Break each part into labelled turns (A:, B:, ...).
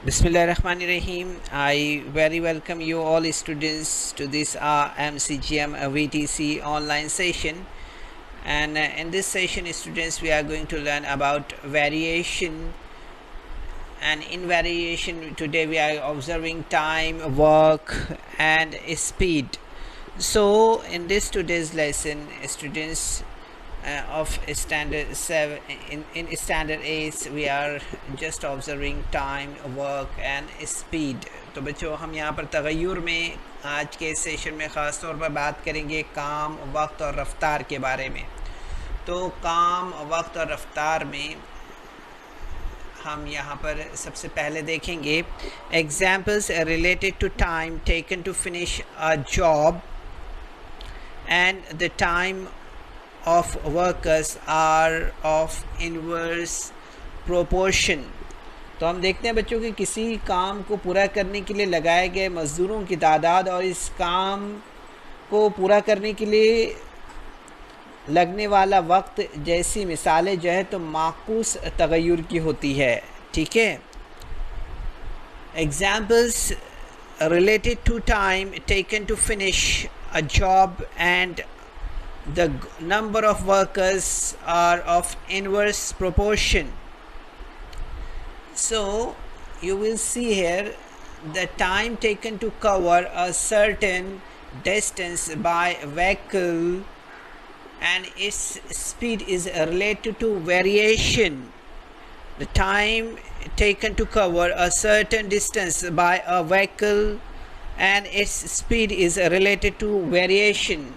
A: Bismillahirrahmanirrahim. I very welcome you all students to this MCGM VTC online session. And in this session, students, we are going to learn about variation. And in variation, today we are observing time, work, and speed. So, in this today's lesson, students of standard 7 in standard 8 we are just observing time, work and speed. तो बच्चों हम यहाँ पर तगय्युर में आज के session में ख़ास तौर पर बात करेंगे काम, वक्त और रफ्तार के बारे में। तो काम, वक्त और रफ्तार में हम यहाँ पर सबसे पहले देखेंगे examples related to time taken to finish a job and the time of workers are of inverse proportion। तो हम देखते हैं बच्चों कि किसी काम को पूरा करने के लिए लगाए गए मज़दूरों की तादाद और इस काम को पूरा करने के लिए लगने वाला वक्त जैसी मिसालें जो है तो माकूस तगय्युर की होती है। ठीक है, examples related to time taken to finish a job and the number of workers are of inverse proportion. So you will see here the time taken to cover a certain distance by vehicle and its speed is related to variation. The time taken to cover a certain distance by a vehicle and its speed is related to variation.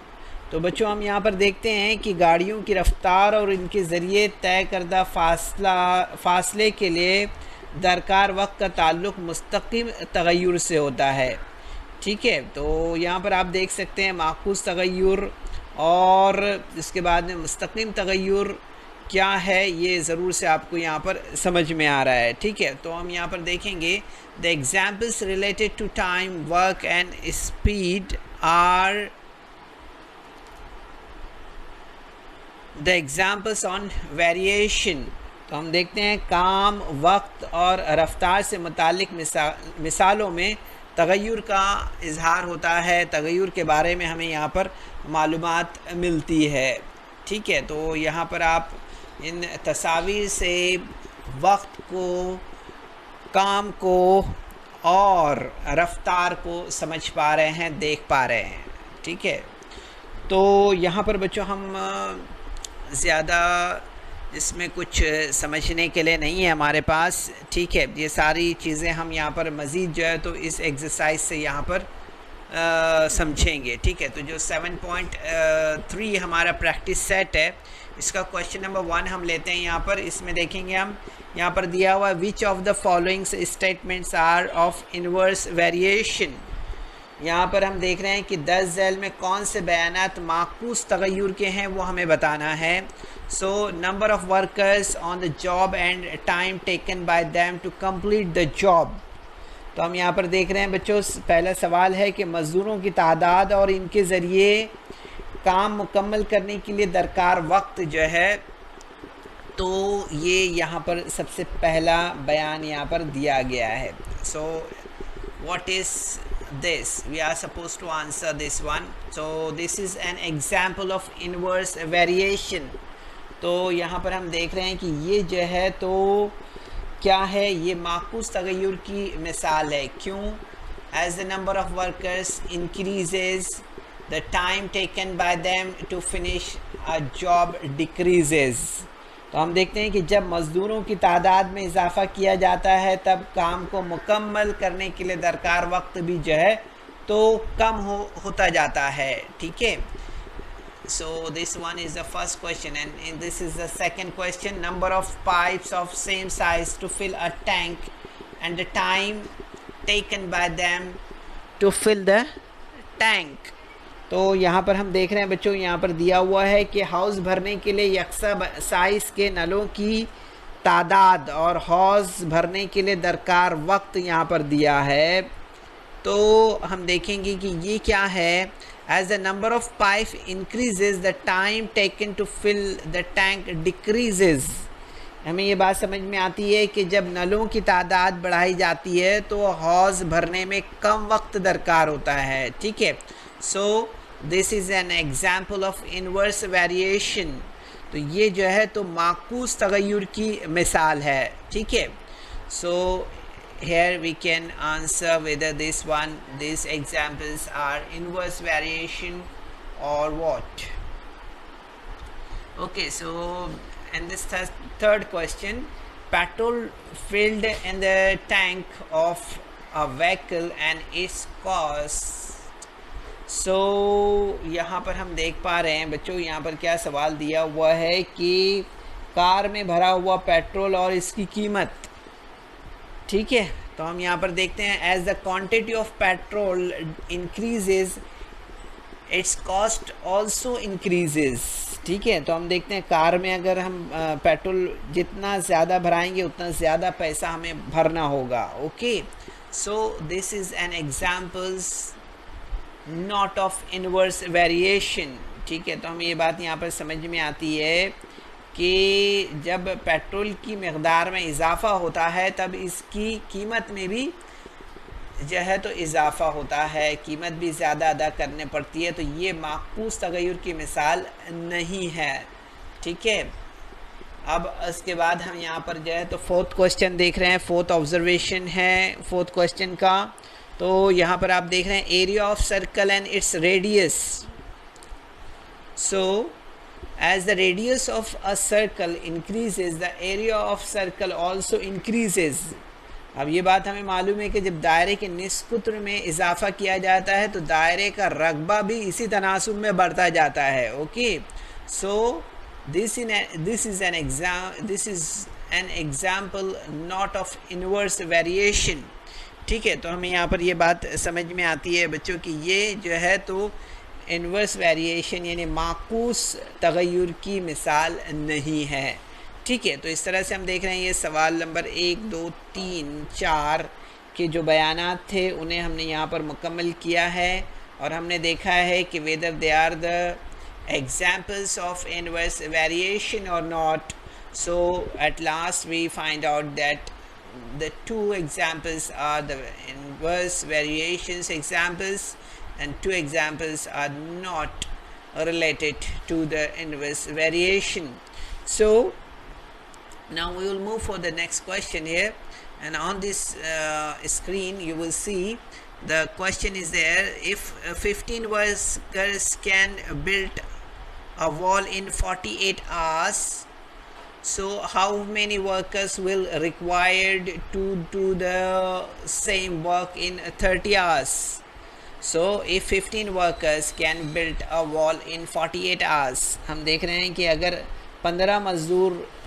A: तो बच्चों हम यहाँ पर देखते हैं कि गाड़ियों की रफ्तार और इनके ज़रिए तय करदा फासले के लिए दरकार वक्त का ताल्लुक़ मुस्तक़िम तगय्युर से होता है। ठीक है, तो यहाँ पर आप देख सकते हैं माकूस तगय्युर और इसके बाद में मुस्तक़िम तगय्युर क्या है ये ज़रूर से आपको यहाँ पर समझ में आ रहा है। ठीक है, तो हम यहाँ पर देखेंगे the examples related to time, work and speed are the examples on variation. तो हम देखते हैं काम, वक्त और रफ्तार से मुतालिक मिसालों में तगय्युर का इजहार होता है, तगय्युर के बारे में हमें यहाँ पर मालूमात मिलती है। ठीक है, तो यहाँ पर आप इन तस्वीर से वक्त को, काम को और रफ्तार को समझ पा रहे हैं, देख पा रहे हैं। ठीक है, तो यहाँ पर बच्चों हम ज़्यादा इसमें कुछ समझने के लिए नहीं है हमारे पास। ठीक है, ये सारी चीज़ें हम यहाँ पर मज़ीद जो है तो इस एक्सरसाइज से यहाँ पर समझेंगे। ठीक है, तो जो 7.3 हमारा प्रैक्टिस सेट है इसका क्वेश्चन नंबर 1 हम लेते हैं यहाँ पर। इसमें देखेंगे हम यहाँ पर दिया हुआ which of the followings statements are of inverse variation. यहाँ पर हम देख रहे हैं कि 10 झैल में कौन से बयानात माकूस तगय्युर के हैं वो हमें बताना है। So number of workers on the job and time taken by them to complete the job. तो हम यहाँ पर देख रहे हैं बच्चों, पहला सवाल है कि मज़दूरों की तादाद और इनके ज़रिए काम मुकम्मल करने के लिए दरकार वक्त जो है तो ये यहाँ पर सबसे पहला बयान यहाँ पर दिया गया है। So what is this, we are supposed to answer this one. So this is an example of inverse variation। तो यहाँ पर हम देख रहे हैं कि ये जो है तो क्या है, ये माकूस तगय्युर की मिसाल है। क्यों? as the number of workers increases the time taken by them to finish a job decreases। तो हम देखते हैं कि जब मज़दूरों की तादाद में इजाफ़ा किया जाता है तब काम को मुकम्मल करने के लिए दरकार वक्त भी जो है तो कम होता जाता है। ठीक है, so this one is the first question and this is the second question. Number of pipes of same size to fill a tank and the time taken by them to fill the tank. तो यहाँ पर हम देख रहे हैं बच्चों, यहाँ पर दिया हुआ है कि हाउस भरने के लिए यकसा साइज़ के नलों की तादाद और हाउस भरने के लिए दरकार वक्त यहाँ पर दिया है। तो हम देखेंगे कि ये क्या है। As the number of pipe increases the time taken to fill the tank decreases. हमें ये बात समझ में आती है कि जब नलों की तादाद बढ़ाई जाती है तो हौज़ भरने में कम वक्त दरकार होता है, ठीक है। So this is an example of inverse variation. तो ये जो है तो माकूस तगय्युर की मिसाल है, ठीक है। सो here we can answer whether these examples are inverse variation or what. Okay, so and this third question, petrol filled in the tank of a vehicle and its cost. So यहाँ पर हम देख पा रहे हैं बच्चों, यहाँ पर क्या सवाल दिया हुआ है कि कार में भरा हुआ पेट्रोल और इसकी कीमत, ठीक है। तो हम यहाँ पर देखते हैं as the quantity of petrol increases its cost also increases, ठीक है। तो हम देखते हैं कार में अगर हम पेट्रोल जितना ज़्यादा भराएंगे उतना ज़्यादा पैसा हमें भरना होगा, okay. So this is an examples not of inverse variation, ठीक है। तो हमें ये बात यहाँ पर समझ में आती है कि जब पेट्रोल की मकदार में इजाफ़ा होता है तब इसकी कीमत में भी जो है तो इजाफ़ा होता है, कीमत भी ज़्यादा अदा करने पड़ती है। तो ये माकूस तगय्युर की मिसाल नहीं है, ठीक है। अब इसके बाद हम यहाँ पर जो है तो फोर्थ क्वेश्चन देख रहे हैं, फोर्थ ऑब्जर्वेशन है फोर्थ क्वेश्चन का। तो यहाँ पर आप देख रहे हैं area of circle and its radius. So as the radius of a circle increases the area of circle also increases। अब ये बात हमें मालूम है कि जब दायरे के निस्कुत्र में इजाफा किया जाता है तो दायरे का रकबा भी इसी तनासुब में बढ़ता जाता है, okay. So this is an example not of inverse variation, ठीक है। तो हमें यहाँ पर ये बात समझ में आती है बच्चों कि ये जो है तो इनवर्स वेरिएशन यानी माकूस तगय्युर की मिसाल नहीं है, ठीक है। तो इस तरह से हम देख रहे हैं ये सवाल नंबर 1, 2, 3, 4 के जो बयानात थे उन्हें हमने यहाँ पर मुकम्मल किया है और हमने देखा है कि whether they are the examples of inverse variation और not. So at last we find out that the two examples are the inverse variations examples and 2 examples are not related to the inverse variation. So now we will move for the next question here, and on this screen you will see the question is there, if 15 workers can build a wall in 48 hours, so how many workers will required to do the same work in 30 hours? So if 15 workers can build a wall in 48 hours, हम देख रहे हैं कि अगर 15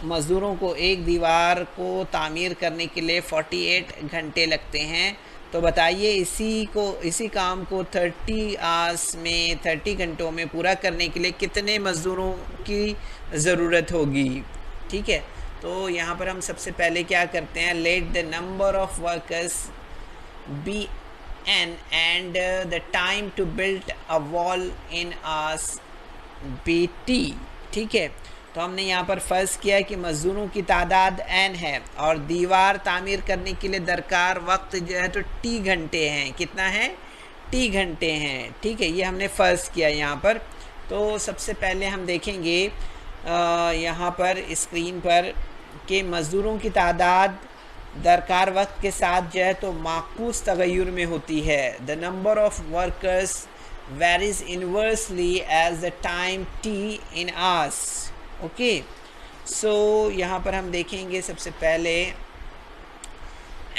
A: मज़दूरों को एक दीवार को तामीर करने के लिए 48 घंटे लगते हैं, तो बताइए इसी काम को 30 आवर्स में 30 घंटों में पूरा करने के लिए कितने मज़दूरों की ज़रूरत होगी, ठीक है। तो यहाँ पर हम सबसे पहले क्या करते हैं, let the number of workers be n and the time to build a wall in hours be t, ठीक है। तो हमने यहाँ पर फ़र्ज़ किया कि मज़दूरों की तादाद n है और दीवार तामीर करने के लिए दरकार वक्त जो है तो t घंटे हैं। कितना है? t घंटे हैं, ठीक है। ये हमने फ़र्ज़ किया यहाँ पर। तो सबसे पहले हम देखेंगे यहाँ पर स्क्रीन पर कि मज़दूरों की तादाद दरकार वक्त के साथ जो है तो माकूस तगय्युर में होती है। The number of workers varies inversely as the time t in hours, okay. सो यहाँ पर हम देखेंगे सबसे पहले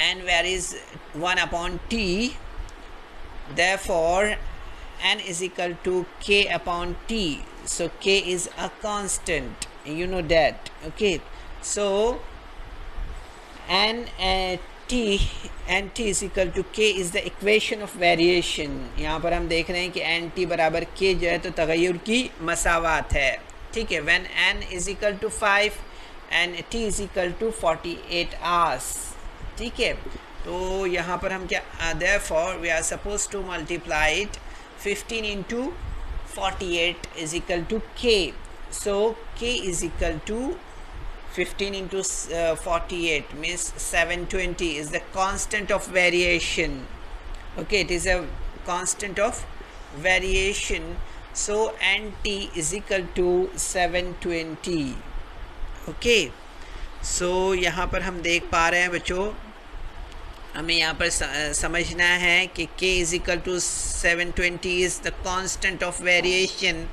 A: n varies 1/t, therefore n is equal to k upon t, so k is a constant, you know that, okay. So t is equal to k is the equation of variation। यहाँ पर हम देख रहे हैं कि nt बराबर k जो है तो तगय्युर की मसावात है, ठीक है। when n is equal to 5 and t is equal to 48 hours, ठीक है। तो यहाँ पर हम क्या, therefore we are supposed to multiply it 15 into 48 is equal to k, so k is equal to 15 into 48 means 720 is the constant of variation. Okay, it is a constant of variation. So nt is equal to 720. Okay, सो यहाँ पर हम देख पा रहे हैं बच्चों, हमें यहाँ पर समझना है कि k is equal to 720 is the constant of variation,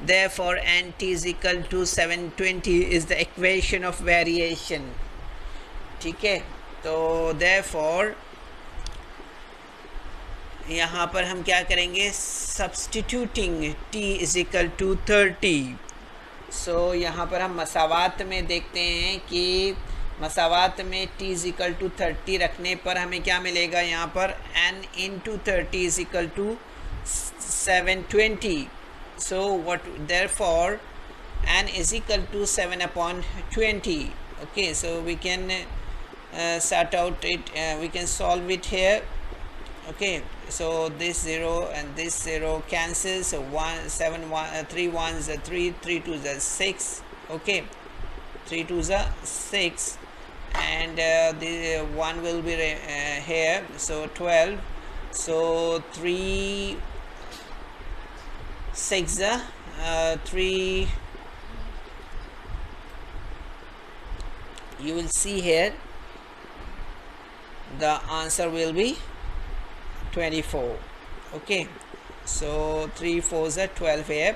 A: therefore nt is equal to 720 is the equation of variation. ठीक है, तो देयरफॉर यहाँ पर हम क्या करेंगे, substituting t is equal to 30. So यहाँ पर हम मसावात में देखते हैं कि मसावात में t इज इक्वल टू 30 रखने पर हमें क्या मिलेगा, यहाँ पर n into 30 is equal to 720. So what therefore n is equal to 7/20. Okay, so we can sort out it, we can solve it here. Okay, so this 0 and this 0 cancels, so 1 7 1 3 1s are 3 3 2s are 6. Okay, 3 2s are 6, and the 1 will be here, so 12. So 3 6 3, you will see here the answer will be 24. Okay, so 3 4s are 12 here,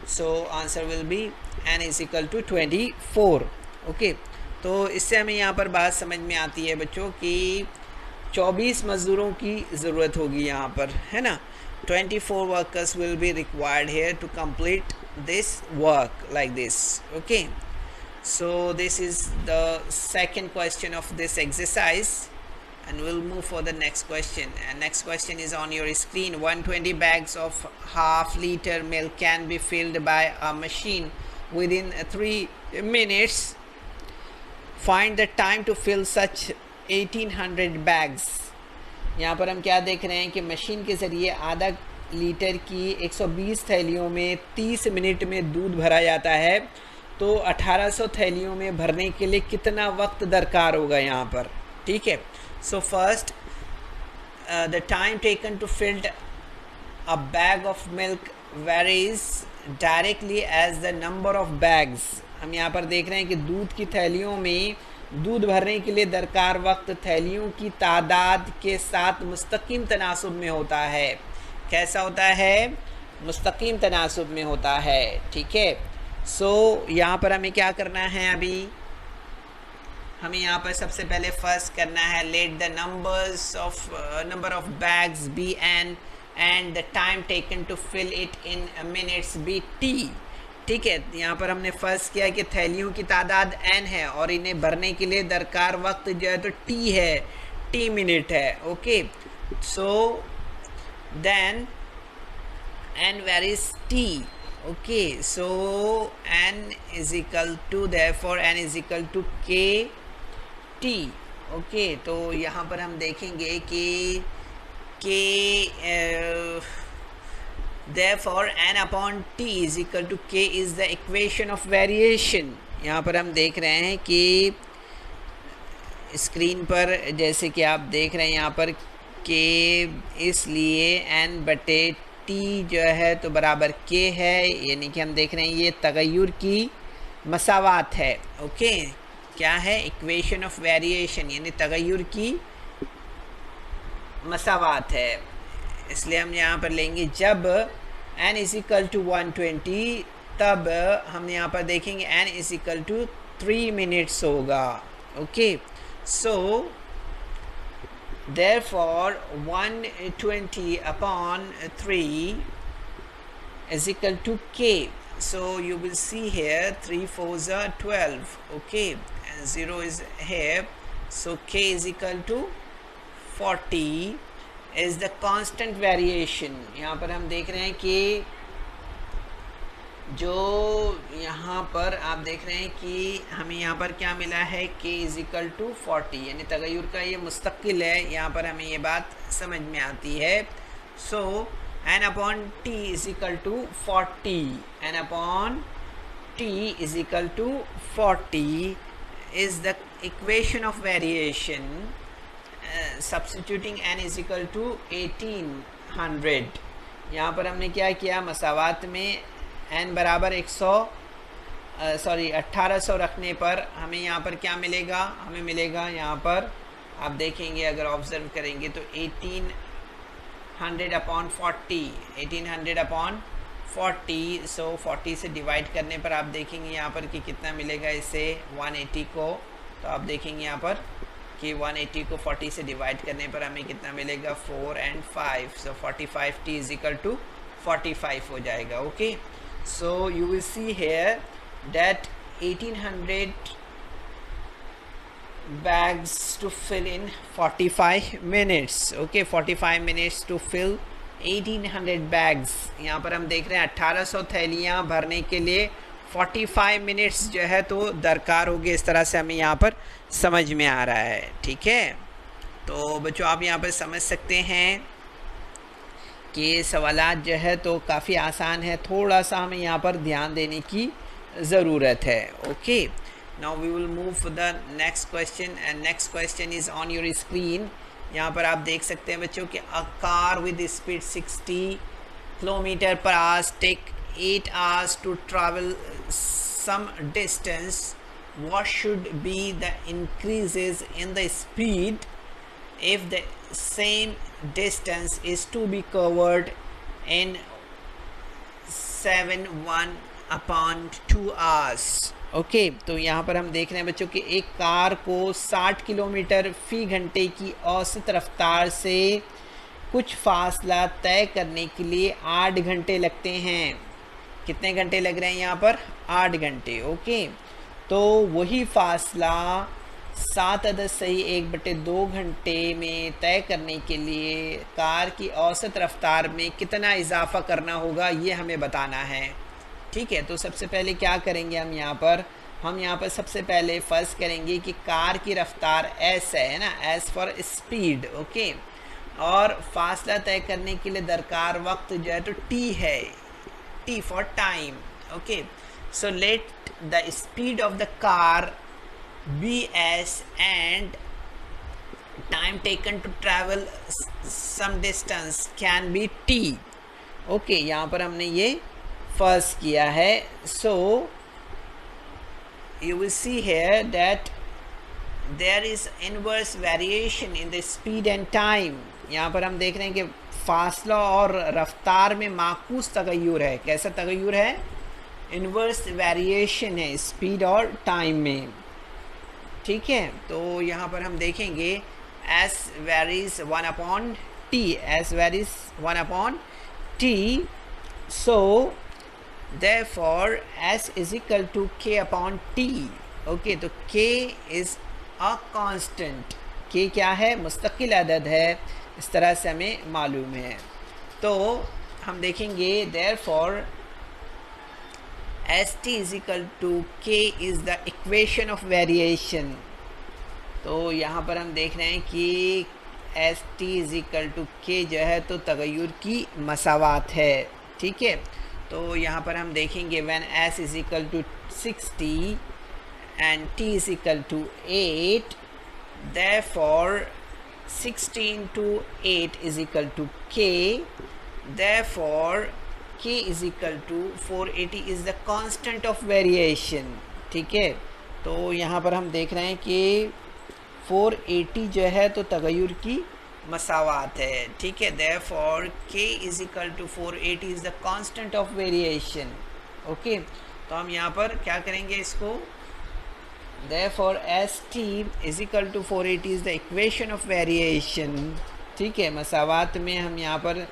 A: so answer will be n is equal to 24. Okay, तो इससे हमें यहाँ पर बात समझ में आती है बच्चों कि 24 मज़दूरों की ज़रूरत होगी यहाँ पर, है ना. 24 workers will be required here to complete this work like this. Okay, so this is the second question of this exercise, and we'll move for the next question. And next question is on your screen. 120 bags of half-liter milk can be filled by a machine within 3 minutes. Find the time to fill such 1800 bags. यहाँ पर हम क्या देख रहे हैं कि machine के ज़रिए आधा लीटर की 120 थैलियों में 30 मिनट में दूध भरा जाता है. तो 1800 थैलियों में भरने के लिए कितना वक्त दरकार होगा यहाँ पर. ठीक है, so first the time taken to fill a bag of milk varies directly as the number of bags. हम यहाँ पर देख रहे हैं कि दूध की थैलियों में दूध भरने के लिए दरकार वक्त थैलियों की तादाद के साथ मुस्तकीम तनासुब में होता है. कैसा होता है, मुस्तकीम तनासुब में होता है. ठीक है, सो यहाँ पर हमें क्या करना है, अभी हमें यहाँ पर सबसे पहले फर्स्ट करना है let the number of bags be n and the time taken to fill it in minutes be t. ठीक है, यहाँ पर हमने फर्स्ट किया कि थैलियों की तादाद n है और इन्हें भरने के लिए दरकार वक्त जो है तो t है, t मिनट है. Okay, so then n varies t. ओके, सो n is equal to, therefore n is equal to k t. Okay, तो यहाँ पर हम देखेंगे कि k therefore n upon t is equal to k is the equation of variation. यहाँ पर हम देख रहे हैं कि स्क्रीन पर जैसे कि आप देख रहे हैं यहाँ पर k, इसलिए n बटे t जो है तो बराबर k है, यानी कि हम देख रहे हैं ये तगय्युर की मसावात है. ओके, क्या है, इक्वेशन ऑफ वेरिएशन, यानी तगय्युर की मसावात है. इसलिए हम यहाँ पर लेंगे जब n इज इक्वल टू 120, तब हम यहाँ पर देखेंगे n is equal to 3 minutes होगा. Okay, so therefore 120 upon 3 is equal to k. So you will see here 3 4s are 12. Okay, and 0 is here, so k is equal to 40 is the constant variation. यहाँ पर हम देख रहे हैं कि जो यहाँ पर आप देख रहे हैं कि हमें यहाँ पर क्या मिला है, k इज़ इक्वल टू 40, यानी तगय्युर का ये मुस्तकिल है. यहाँ पर हमें ये बात समझ में आती है. So n upon t is equal to 40, n upon t is equal to 40 is the equation of variation, substituting n is equal to 1800. यहाँ पर हमने क्या किया, मसावात में n बराबर 1800 रखने पर हमें यहाँ पर क्या मिलेगा, हमें मिलेगा यहाँ पर आप देखेंगे अगर ऑब्जर्व करेंगे तो 1800 अपॉन 40, 1800 अपॉन 40, सो 40 से डिवाइड करने पर आप देखेंगे यहाँ पर कि कितना मिलेगा इसे 180 को, तो आप देखेंगे यहाँ पर कि 180 को 40 से डिवाइड करने पर हमें कितना मिलेगा 4 and 5, so 45t is equal to 45 हो जाएगा. Okay, so you will see here that 1800 bags to fill in 45 minutes. Okay, 45 minutes to fill 1800 bags. यहाँ पर हम देख रहे हैं 1800 थैलियाँ भरने के लिए 45 मिनट्स जो है तो दरकार होगी. इस तरह से हमें यहाँ पर समझ में आ रहा है. ठीक है, तो बच्चों आप यहाँ पर समझ सकते हैं कि ये सवालात जो है तो काफ़ी आसान है, थोड़ा सा हमें यहाँ पर ध्यान देने की ज़रूरत है. Okay, now we will move for the next question, and next question is on your screen. यहाँ पर आप देख सकते हैं बच्चों कि a car with speed 60 km/h take 8 hours to travel some distance. What should be the increases in the speed if the same distance is to be covered in 7/1/2 hours? Okay, तो यहाँ पर हम देख रहे हैं बच्चों कि एक कार को 60 किलोमीटर फ़ी घंटे की औसत रफ्तार से कुछ फासला तय करने के लिए 8 घंटे लगते हैं. कितने घंटे लग रहे हैं यहाँ पर? 8 घंटे. ओके, तो वही फासला 7/1/2 घंटे में तय करने के लिए कार की औसत रफ्तार में कितना इजाफा करना होगा, ये हमें बताना है. ठीक है, तो सबसे पहले क्या करेंगे हम यहाँ पर सबसे पहले फ़र्ज़ करेंगे कि कार की रफ़्तार एस है ना, एस फॉर स्पीड. ओके, और फासला तय करने के लिए दरकार वक्त जो है तो टी है, t for time. Okay, so let the speed of the car be s and time taken to travel some distance can be t. ओके, यहाँ पर हमने ये फर्स्ट किया है. सो you will see here that there is inverse variation in the speed and time. यहाँ पर हम देख रहे हैं कि फासला और रफ्तार में माकूस तगय्युर है. कैसा तगय्युर है? इन्वर्स वेरिएशन है स्पीड और टाइम में. ठीक है, तो यहाँ पर हम देखेंगे s varies 1/t, s varies 1/t. so therefore s is equal to k/t. Okay, तो k is a constant. k क्या है? मुस्तकिल अदद है. इस तरह से हमें मालूम है. तो हम देखेंगे therefore st is equal to k is the equation of variation. तो यहाँ पर हम देख रहे हैं कि st is equal to k जो है तो तगय्युर की मसावात है. ठीक है, तो यहाँ पर हम देखेंगे when s is equal to 60 and t is equal to 8, therefore 16 to 8 is equal to k, therefore k is equal to 480 is the constant of variation. ठीक है, तो यहाँ पर हम देख रहे हैं कि 480 जो है तो तगय्युर की मसावात है. ठीक है, therefore k is equal to 480 is the constant of variation. Okay, तो हम यहाँ पर क्या करेंगे इसको, therefore st is equal to 480 is the equation of variation. ठीक है, मसावात में हम यहाँ पर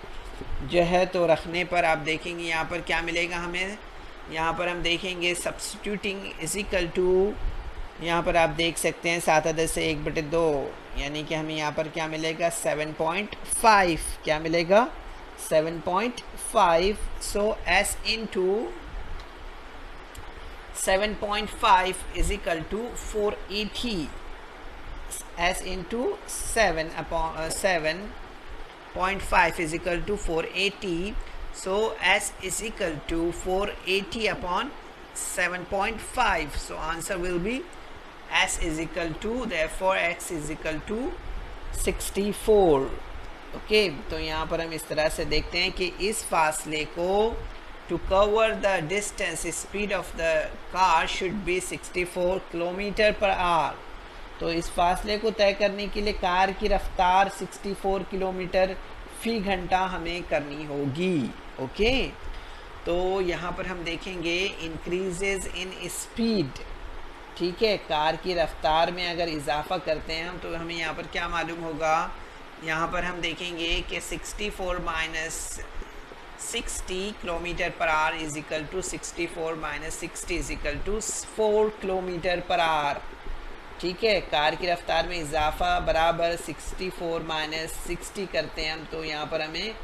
A: जो है तो रखने पर आप देखेंगे यहाँ पर क्या मिलेगा हमें. यहाँ पर हम देखेंगे सब्स्टिट्यूटिंग इज इक्वल टू, यहाँ पर आप देख सकते हैं 7/1/2, यानी कि हमें यहाँ पर क्या मिलेगा 7.5. क्या मिलेगा? 7.5. So s into 7.5 is equal to 480. s into 7/7.5 is equal to 480. So s is equal to 480 upon 7.5. So answer will be s is equal to, therefore x is equal to 64। Okay तो यहाँ पर हम इस तरह से देखते हैं कि इस फासले को to cover the distance speed of the car should be 64 kilometre per hour. तो इस फासले को तय करने के लिए कार की रफ्तार 64 किलोमीटर फी घंटा हमें करनी होगी। ओके तो यहाँ पर हम देखेंगे इंक्रीजेज इन स्पीड। ठीक है, कार की रफ्तार में अगर इजाफा करते हैं हम तो हमें यहाँ पर क्या मालूम होगा, यहाँ पर हम देखेंगे कि 64 minus 60 kilometre per hour is equal to 64 minus 60 is equal to 4 kilometre per hour. ठीक है, कार की रफ्तार में इजाफा बराबर 64 माइनस 60 करते हैं हम तो यहाँ पर हमें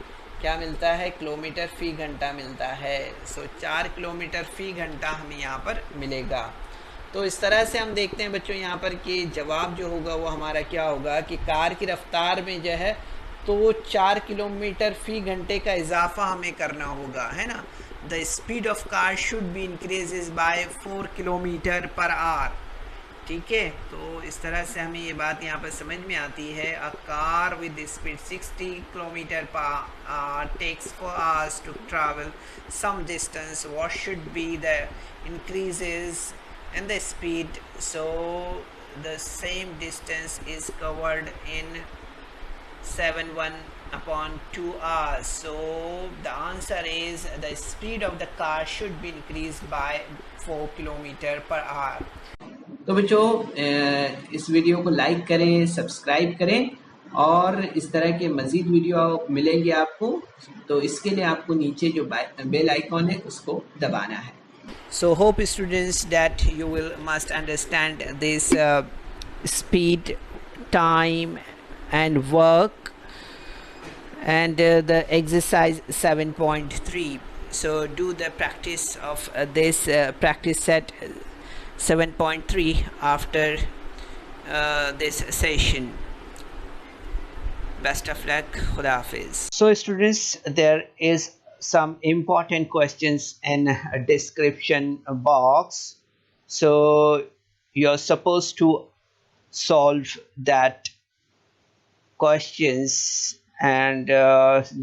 A: क्या मिलता है, किलोमीटर फ़ी घंटा मिलता है। सो 4 किलोमीटर फ़ी घंटा हमें यहाँ पर मिलेगा। तो इस तरह से हम देखते हैं बच्चों यहाँ पर कि जवाब जो होगा वो हमारा क्या होगा कि कार की रफ्तार में जो है तो 4 किलोमीटर फ़ी घंटे का इजाफा हमें करना होगा, है ना। The speed of car should be increases by 4 kilometre per hour. ठीक है, तो इस तरह से हमें ये बात यहाँ पर समझ में आती है। A car with speed 60 kilometre per hour takes 4 hours to travel some distance. What should be the increases and the speed, so the same distance is covered in 71 upon 2 hours, so the answer is the speed of the car should be increased by 4 kilometer per hour। तो बच्चों इस video को like करें, subscribe करें और इस तरह के मज़ीद वीडियो मिलेंगे आपको। तो इसके लिए आपको नीचे जो बेल आइकॉन है उसको दबाना है। So hope students that you will must understand this speed, time and work and the exercise 7.3. So do the practice of this practice set 7.3 after this session. Best of luck. Khuda Hafiz. So students, there is some important questions in a description box, so you're supposed to solve that questions, and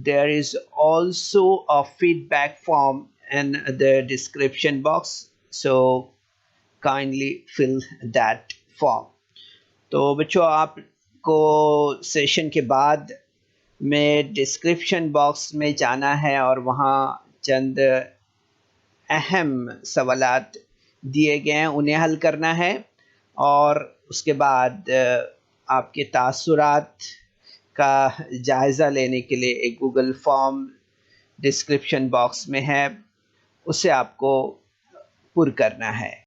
A: there is also a feedback form in the description box, so kindly fill that form। तो बच्चों आपको session के बाद में description box में जाना है और वहाँ चंद अहम सवालात दिए गए हैं, उन्हें हल करना है और उसके बाद आपके तासुरात का जायज़ा लेने के लिए एक गूगल फॉर्म डिस्क्रिप्शन बॉक्स में है, उसे आपको पुर करना है।